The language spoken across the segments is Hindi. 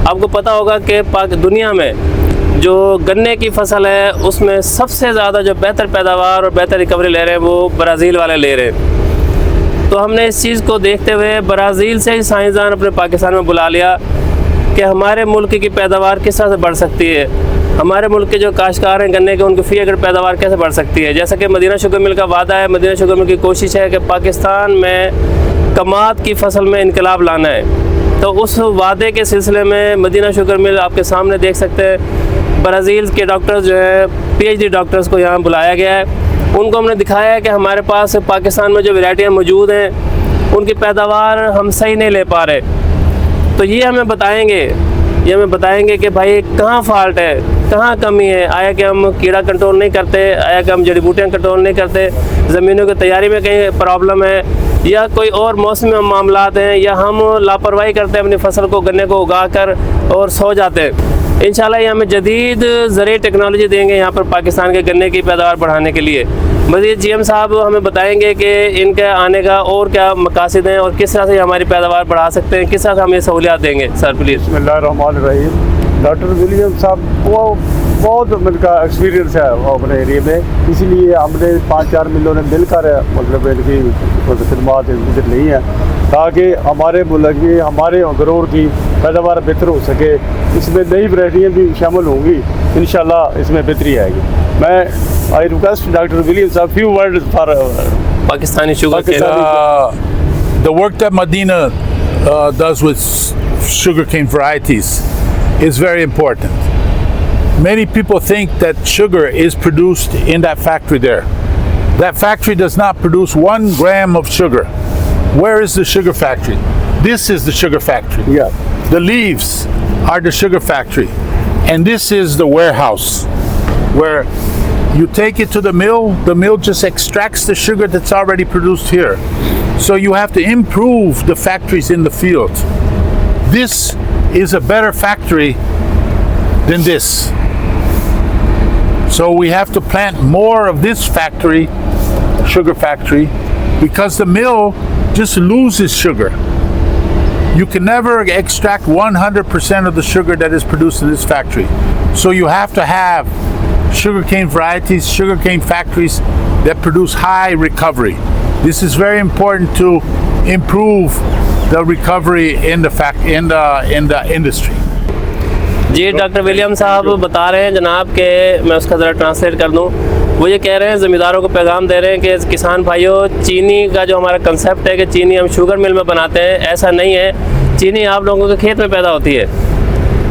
आपको पता होगा कि दुनिया में जो गन्ने की फसल है उसमें सबसे ज़्यादा जो बेहतर पैदावार और बेहतर रिकवरी ले रहे हैं वो ब्राज़ील वाले ले रहे हैं। तो हमने इस चीज़ को देखते हुए ब्राज़ील से ही साइंसदान अपने पाकिस्तान में बुला लिया कि हमारे मुल्क की पैदावार किस तरह से बढ़ सकती है, हमारे मुल्क के जो काश्तकार हैं गन्ने के उनकी फ़ी एकड़ पैदावार कैसे बढ़ सकती है। जैसा कि मदीना शुगर मिल का वादा है, मदीना शुगर मिल की कोशिश है कि पाकिस्तान में कमाद की फसल में इनकलाब लाना है। तो उस वादे के सिलसिले में मदीना शुगर मिल आपके सामने देख सकते हैं, ब्राज़ील के डॉक्टर्स जो हैं PhD डॉक्टर्स को यहाँ बुलाया गया है। उनको हमने दिखाया है कि हमारे पास पाकिस्तान में जो वैरायटियाँ मौजूद हैं उनकी पैदावार हम सही नहीं ले पा रहे। तो ये हमें बताएंगे कि भाई कहाँ फॉल्ट है, कहाँ कमी है। आया कि हम कीड़ा कंट्रोल नहीं करते, आया कि हम जड़ी बूटियाँ कंट्रोल नहीं करते, ज़मीनों की तैयारी में कहीं प्रॉब्लम है, या कोई और मौसमी मामलात हैं, या हम लापरवाही करते हैं अपनी फसल को गन्ने को उगा कर और सो जाते हैं। इंशाल्लाह ये हमें जदीद ज़रिए टेक्नोलॉजी देंगे यहाँ पर पाकिस्तान के गन्ने की पैदावार बढ़ाने के लिए। मज़ीद GM साहब हमें बताएंगे कि इनके आने का और क्या मकासद हैं और किस तरह से हमारी पैदावार बढ़ा सकते हैं, किस तरह से हमें सहूलियात देंगे। Sir please. बिस्मिल्लाहिर्रहमानिर्रहीम। डॉक्टर विलियम साहब वो बहुत उनका एक्सपीरियंस है अपने एरिए में, इसीलिए हमने 5-4 मिलों ने मिलकर मतलब इनकी खिदमात इधर नहीं है ताकि हमारे मुल्क की हमारे गरोर की पैदावार बेहतर हो सके। इसमें नई वैरायटियाँ भी शामिल होंगी, इंशाल्लाह इसमें बेहतरी आएगी। मैं आई रिक्वेस्ट डॉक्टर विलियम साहब few word for Pakistani sugar. The work that Medina does with sugarcane varieties is very important. Many people think that sugar is produced in that factory there. That factory does not produce 1 gram of sugar. Where is the sugar factory? This is the sugar factory. Yeah. The leaves are the sugar factory. And this is the warehouse where you take it to the mill just extracts the sugar that's already produced here. So you have to improve the factories in the field. This is a better factory than this. So we have to plant more of this factory, sugar factory, because the mill just loses sugar. You can never extract 100% of the sugar that is produced in this factory. So you have to have sugarcane varieties, sugarcane factories that produce high recovery. This is very important to improve the recovery in the industry. जी डॉक्टर विलियम साहब बता रहे हैं जनाब के, मैं उसका ज़रा ट्रांसलेट कर दूं। वो ये कह रहे हैं, ज़मींदारों को पैगाम दे रहे हैं कि किसान भाइयों, चीनी का जो हमारा कंसेप्ट है कि चीनी हम शुगर मिल में बनाते हैं, ऐसा नहीं है। चीनी आप लोगों के खेत में पैदा होती है।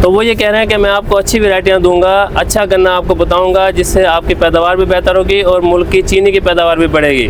तो वो ये कह रहे हैं कि मैं आपको अच्छी वैरायटियाँ दूंगा, अच्छा गन्ना आपको बताऊंगा, जिससे आपकी पैदावार भी बेहतर होगी और मुल्क की चीनी की पैदावार भी बढ़ेगी।